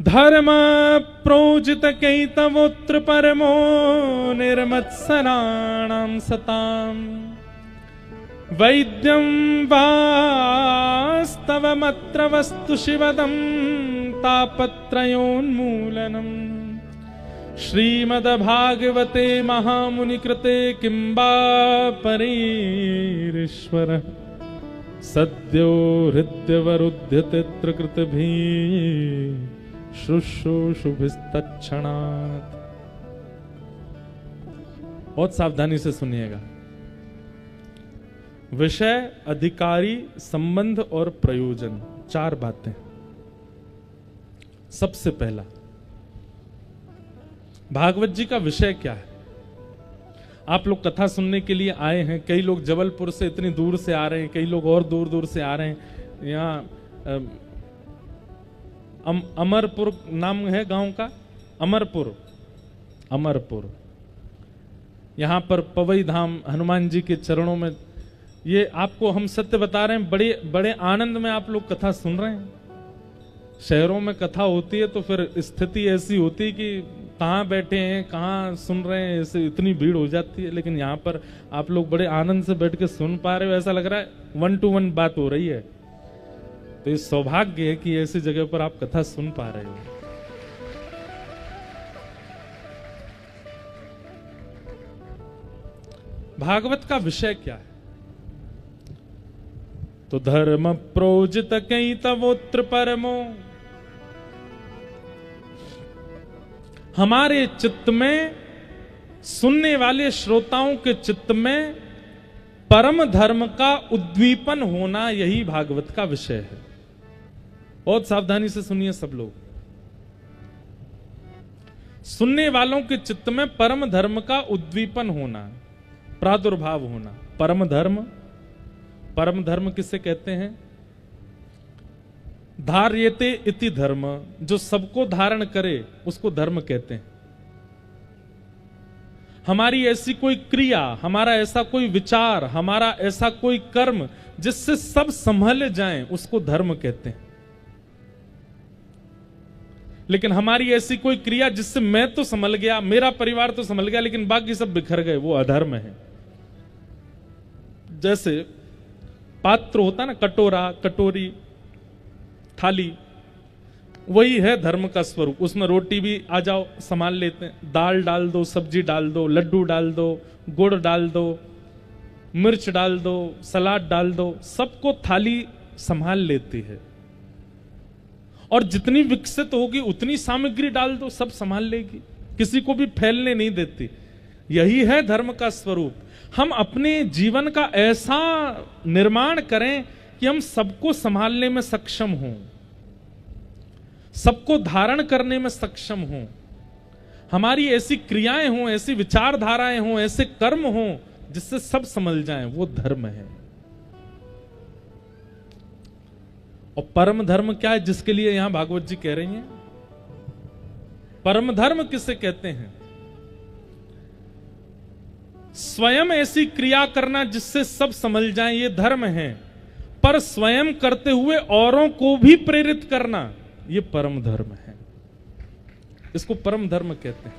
धर्म प्रोजित कैतवोत्र परमो निर्मत्सराणां सताम् वैद्यं वास्तवमत्र वस्तु शिवदं तापत्रयोन्मूलनम् श्रीमद्भागवते महामुनिकृते किं वा परेरीश्वरः सद्यो हृद्यवरुध्यते कृतभिः शुश्रूषुभिस्तत्क्षणात्। बहुत सावधानी से सुनिएगा। विषय, अधिकारी, संबंध और प्रयोजन, चार बातें। सबसे पहला, भागवत जी का विषय क्या है? आप लोग कथा सुनने के लिए आए हैं। कई लोग जबलपुर से इतनी दूर से आ रहे हैं, कई लोग और दूर दूर से आ रहे हैं। यहाँ अमरपुर नाम है गांव का, अमरपुर। यहाँ पर पवई धाम हनुमान जी के चरणों में, ये आपको हम सत्य बता रहे हैं, बड़े बड़े आनंद में आप लोग कथा सुन रहे हैं। शहरों में कथा होती है तो फिर स्थिति ऐसी होती है कि कहाँ बैठे हैं, कहाँ सुन रहे हैं, ऐसे इतनी भीड़ हो जाती है। लेकिन यहाँ पर आप लोग बड़े आनंद से बैठ के सुन पा रहे हो, ऐसा लग रहा है 1 to 1 बात हो रही है। तो ये सौभाग्य है कि ऐसी जगह पर आप कथा सुन पा रहे हो। भागवत का विषय क्या है? तो धर्म प्रोजित कैतवोत्र परमो, हमारे चित्त में, सुनने वाले श्रोताओं के चित्त में परम धर्म का उद्दीपन होना, यही भागवत का विषय है। बहुत सावधानी से सुनिए सब लोग। सुनने वालों के चित्त में परम धर्म का उद्दीपन होना, प्रादुर्भाव होना। परम धर्म किसे कहते हैं? धार्यते इति धर्म, जो सबको धारण करे उसको धर्म कहते हैं। हमारी ऐसी कोई क्रिया, हमारा ऐसा कोई विचार, हमारा ऐसा कोई कर्म जिससे सब संभल जाएं, उसको धर्म कहते हैं। लेकिन हमारी ऐसी कोई क्रिया जिससे मैं तो संभल गया, मेरा परिवार तो संभल गया, लेकिन बाकी सब बिखर गए, वो अधर्म है। जैसे पात्र होता ना, कटोरा, कटोरी, थाली, वही है धर्म का स्वरूप। उसमें रोटी भी आ जाओ संभाल लेते हैं, दाल डाल दो, सब्जी डाल दो, लड्डू डाल दो, गुड़ डाल दो, मिर्च डाल दो, सलाद डाल दो, सबको थाली संभाल लेती है। और जितनी विकसित होगी उतनी सामग्री डाल दो, सब संभाल लेगी, किसी को भी फैलने नहीं देती। यही है धर्म का स्वरूप। हम अपने जीवन का ऐसा निर्माण करें कि हम सबको संभालने में सक्षम हों, सबको धारण करने में सक्षम हों। हमारी ऐसी क्रियाएं हों, ऐसी विचारधाराएं हों, ऐसे कर्म हों जिससे सब समझ जाएं, वो धर्म है। और परम धर्म क्या है जिसके लिए यहां भागवत जी कह रही हैं? परम धर्म किसे कहते हैं? स्वयं ऐसी क्रिया करना जिससे सब समझ जाएं, ये धर्म है। पर स्वयं करते हुए औरों को भी प्रेरित करना, ये परम धर्म है। इसको परम धर्म कहते हैं।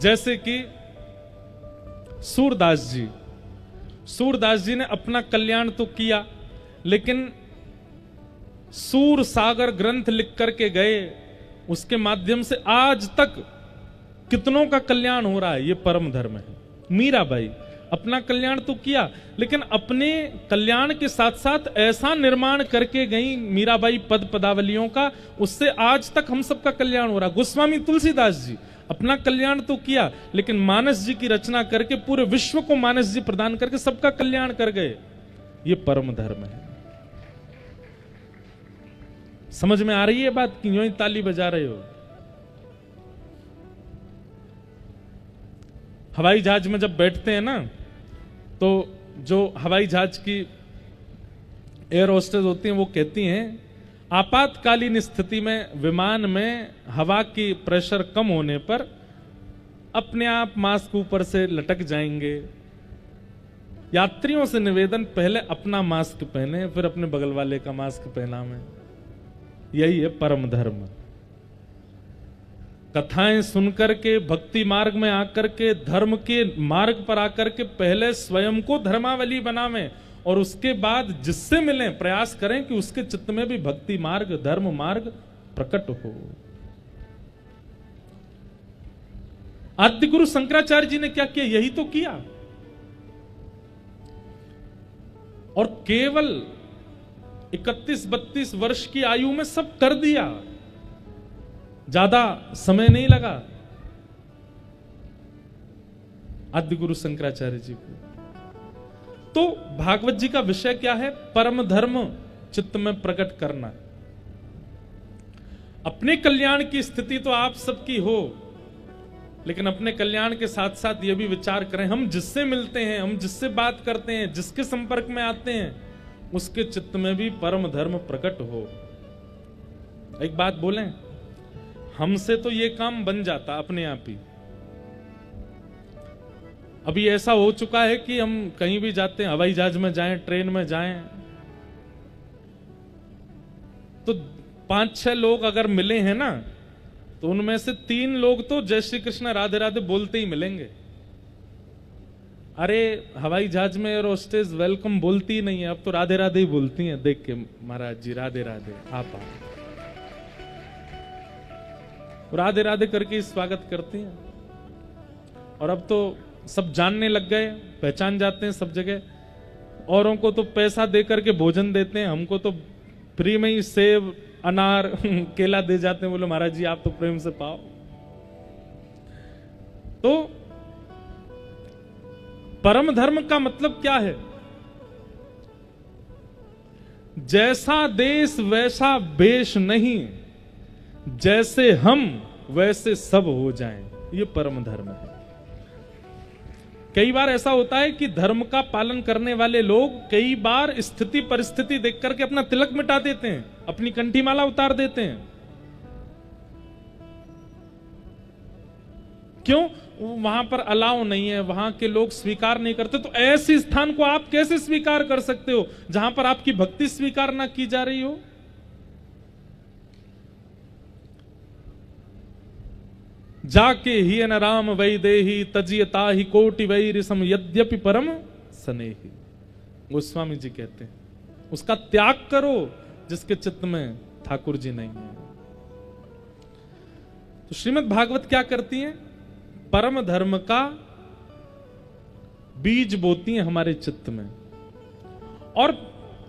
जैसे कि सूरदास जी ने अपना कल्याण तो किया, लेकिन सूर सागर ग्रंथ लिख करके गए, उसके माध्यम से आज तक कितनों का कल्याण हो रहा है, ये परम धर्म है। मीराबाई अपना कल्याण तो किया, लेकिन अपने कल्याण के साथ साथ ऐसा निर्माण करके गई मीराबाई पद पदावलियों का, उससे आज तक हम सबका कल्याण हो रहा। गोस्वामी तुलसीदास जी अपना कल्याण तो किया, लेकिन मानस जी की रचना करके पूरे विश्व को मानस जी प्रदान करके सबका कल्याण कर गए। ये परम धर्म है। समझ में आ रही है बात कि यूं ही ताली बजा रहे हो? हवाई जहाज में जब बैठते हैं ना, तो जो हवाई जहाज की एयर होस्टेस होती हैं वो कहती हैं आपातकालीन स्थिति में विमान में हवा की प्रेशर कम होने पर अपने आप मास्क ऊपर से लटक जाएंगे। यात्रियों से निवेदन, पहले अपना मास्क पहने, फिर अपने बगल वाले का मास्क पहना में। यही है परम धर्म। कथाएं सुनकर के, भक्ति मार्ग में आकर के, धर्म के मार्ग पर आकर के पहले स्वयं को धर्मावली बनावें और उसके बाद जिससे मिलें प्रयास करें कि उसके चित्त में भी भक्ति मार्ग, धर्म मार्ग प्रकट हो। आद्य गुरु शंकराचार्य जी ने क्या किया? यही तो किया। और केवल 31-32 वर्ष की आयु में सब कर दिया, ज्यादा समय नहीं लगा आद्य गुरु शंकराचार्य जी को। तो भागवत जी का विषय क्या है? परम धर्म चित्त में प्रकट करना। अपने कल्याण की स्थिति तो आप सबकी हो, लेकिन अपने कल्याण के साथ साथ यह भी विचार करें, हम जिससे मिलते हैं, हम जिससे बात करते हैं, जिसके संपर्क में आते हैं, उसके चित्त में भी परम धर्म प्रकट हो। एक बात बोलें, हमसे तो ये काम बन जाता अपने आप ही। अभी ऐसा हो चुका है कि हम कहीं भी जाते हैं, हवाई जहाज में जाएं, ट्रेन में जाएं, तो 5-6 लोग अगर मिले हैं ना, तो उनमें से 3 लोग तो जय श्री कृष्ण राधे राधे बोलते ही मिलेंगे। अरे हवाई जहाज में एयर होस्टेस वेलकम बोलती ही नहीं है, अब तो राधे राधे ही बोलती हैं। देख के महाराज जी राधे राधे, आप राधे राधे करके स्वागत करती हैं। और अब तो सब जानने लग गए, पहचान जाते हैं सब जगह। औरों को तो पैसा दे करके भोजन देते हैं, हमको तो फ्री में ही सेब, अनार, केला दे जाते हैं। बोलो महाराज जी आप तो प्रेम से पाओ। तो परम धर्म का मतलब क्या है? जैसा देश वैसा वेश नहीं, जैसे हम वैसे सब हो जाएं, ये परम धर्म है। कई बार ऐसा होता है कि धर्म का पालन करने वाले लोग कई बार स्थिति परिस्थिति देख करके अपना तिलक मिटा देते हैं, अपनी कंठी माला उतार देते हैं। क्यों? वहां पर अलाउ नहीं है, वहां के लोग स्वीकार नहीं करते। तो ऐसे स्थान को आप कैसे स्वीकार कर सकते हो जहां पर आपकी भक्ति स्वीकार ना की जा रही हो? जाके ही न राम वैदेही तजियता ही कोटि वैरिसम यद्यपि परम स्नेही। गोस्वामी जी कहते हैं उसका त्याग करो जिसके चित्त में ठाकुर जी नहीं है। तो श्रीमद् भागवत क्या करती है? परम धर्म का बीज बोती है हमारे चित्त में। और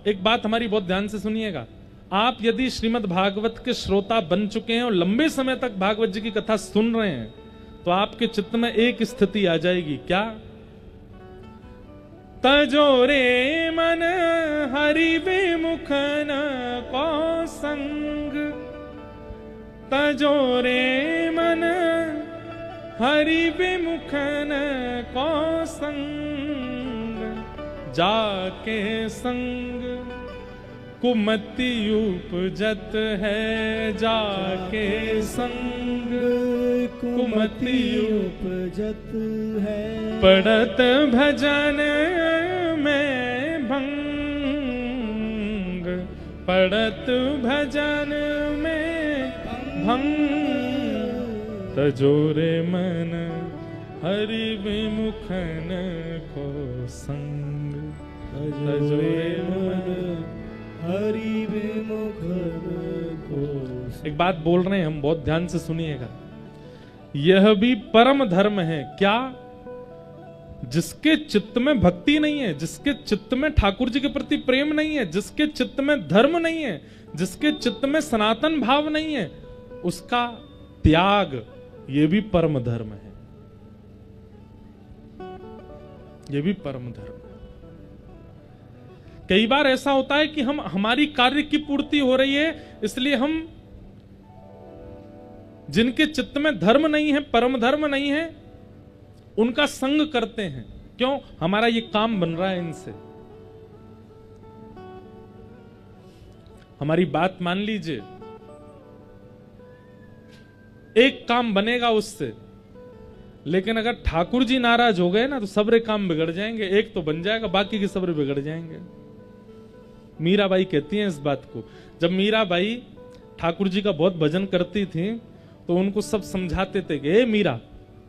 एक बात हमारी बहुत ध्यान से सुनिएगा, आप यदि श्रीमद् भागवत के श्रोता बन चुके हैं और लंबे समय तक भागवत जी की कथा सुन रहे हैं, तो आपके चित्त में एक स्थिति आ जाएगी। क्या? तजोरे मन हरि विमुख न को संग, तजोरे मन हरि विमुख न को संग, जाके संग कुमति उपजत है, जाके संग कुमति उपजत है, पड़त भजन में भंग, पड़त भजन में भंग, तजोरे मन हरि विमुख न को संग, तजोरे मन हरि विमुख को। एक बात बोल रहे हैं हम, बहुत ध्यान से सुनिएगा, यह भी परम धर्म है। क्या? जिसके चित्त में भक्ति नहीं है, जिसके चित्त में ठाकुर जी के प्रति प्रेम नहीं है, जिसके चित्त में धर्म नहीं है, जिसके चित्त में सनातन भाव नहीं है, उसका त्याग, यह भी परम धर्म है। यह भी परम धर्म है। कई बार ऐसा होता है कि हम, हमारी कार्य की पूर्ति हो रही है, इसलिए हम जिनके चित्त में धर्म नहीं है, परम धर्म नहीं है, उनका संग करते हैं। क्यों? हमारा ये काम बन रहा है इनसे। हमारी बात मान लीजिए, एक काम बनेगा उससे, लेकिन अगर ठाकुर जी नाराज हो गए ना, तो सबरे काम बिगड़ जाएंगे। एक तो बन जाएगा, बाकी के सबरे बिगड़ जाएंगे। मीराबाई कहती हैं इस बात को। जब मीराबाई ठाकुर जी का बहुत भजन करती थी, तो उनको सब समझाते थे कि ए मीरा,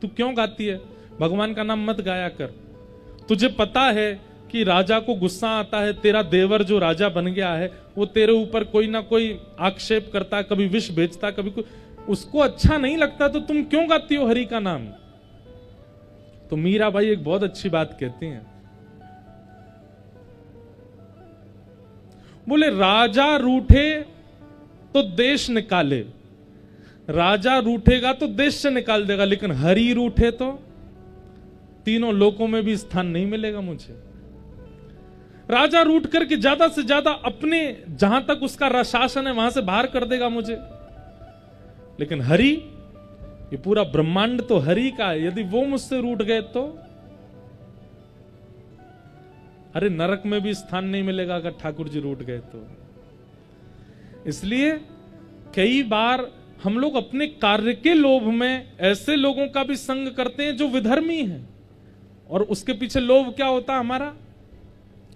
तू क्यों गाती है, भगवान का नाम मत गाया कर। तुझे पता है कि राजा को गुस्सा आता है, तेरा देवर जो राजा बन गया है वो तेरे ऊपर कोई ना कोई आक्षेप करता है, कभी विष भेजता, कभी कोई, उसको अच्छा नहीं लगता, तो तुम क्यों गाती हो हरि का नाम। तो मीरा भाई एक बहुत अच्छी बात कहती हैं, बोले राजा रूठे तो देश निकाले, राजा रूठेगा तो देश से निकाल देगा, लेकिन हरि रूठे तो तीनों लोकों में भी स्थान नहीं मिलेगा मुझे। राजा रूठ करके ज्यादा से ज्यादा अपने जहां तक उसका शासन है वहां से बाहर कर देगा मुझे, लेकिन हरि, ये पूरा ब्रह्मांड तो हरि का है, यदि वो मुझसे रूठ गए तो अरे नरक में भी स्थान नहीं मिलेगा अगर ठाकुर जी रूठ गए तो। इसलिए कई बार हम लोग अपने कार्य के लोभ में ऐसे लोगों का भी संग करते हैं जो विधर्मी हैं, और उसके पीछे लोभ क्या होता है हमारा,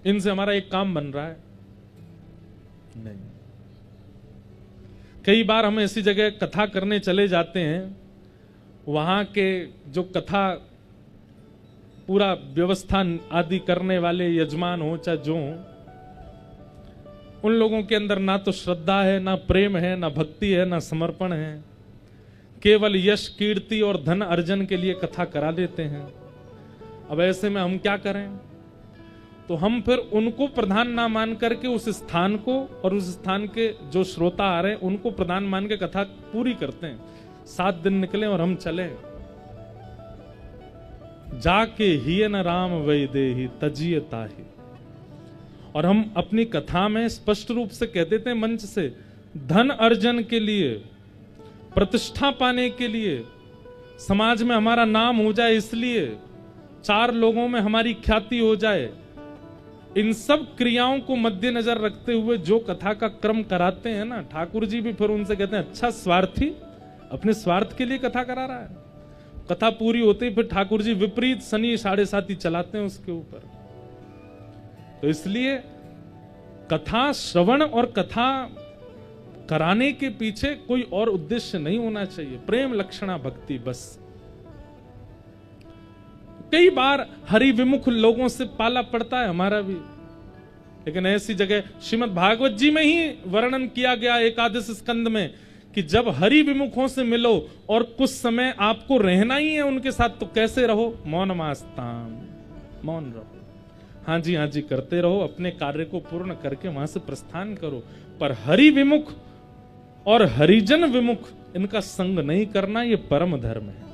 इनसे हमारा एक काम बन रहा है। नहीं, कई बार हम ऐसी जगह कथा करने चले जाते हैं, वहां के जो कथा पूरा व्यवस्था आदि करने वाले यजमान हो चाहे जो हो, उन लोगों के अंदर ना तो श्रद्धा है, ना प्रेम है, ना भक्ति है, ना समर्पण है, केवल यश कीर्ति और धन अर्जन के लिए कथा करा देते हैं। अब ऐसे में हम क्या करें, तो हम फिर उनको प्रधान ना मान करके उस स्थान को और उस स्थान के जो श्रोता आ रहे हैं उनको प्रधान मान के कथा पूरी करते हैं। 7 दिन निकले और हम चले, जाके हिय न राम वै देहि तजिय ताहि, और हम अपनी कथा में स्पष्ट रूप से कह देते हैं मंच से, धन अर्जन के लिए, प्रतिष्ठा पाने के लिए, समाज में हमारा नाम हो जाए, इसलिए 4 लोगों में हमारी ख्याति हो जाए, इन सब क्रियाओं को मद्देनजर रखते हुए जो कथा का क्रम कराते हैं ना, ठाकुर जी भी फिर उनसे कहते हैं अच्छा स्वार्थी, अपने स्वार्थ के लिए कथा करा रहा है। कथा पूरी होते ही फिर ठाकुर जी विपरीत शनि 7.5 चलाते हैं उसके ऊपर। तो इसलिए कथा श्रवण और कथा कराने के पीछे कोई और उद्देश्य नहीं होना चाहिए, प्रेम लक्षणा भक्ति बस। कई बार हरि विमुख लोगों से पाला पड़ता है हमारा भी, लेकिन ऐसी जगह श्रीमद् भागवत जी में ही वर्णन किया गया एकादश स्कंद में कि जब हरि विमुखों से मिलो और कुछ समय आपको रहना ही है उनके साथ, तो कैसे रहो, मौन मास्ताम, मौन रहो, हाँ जी करते रहो, अपने कार्य को पूर्ण करके वहां से प्रस्थान करो, पर हरि विमुख और हरिजन विमुख इनका संग नहीं करना, ये परम धर्म है।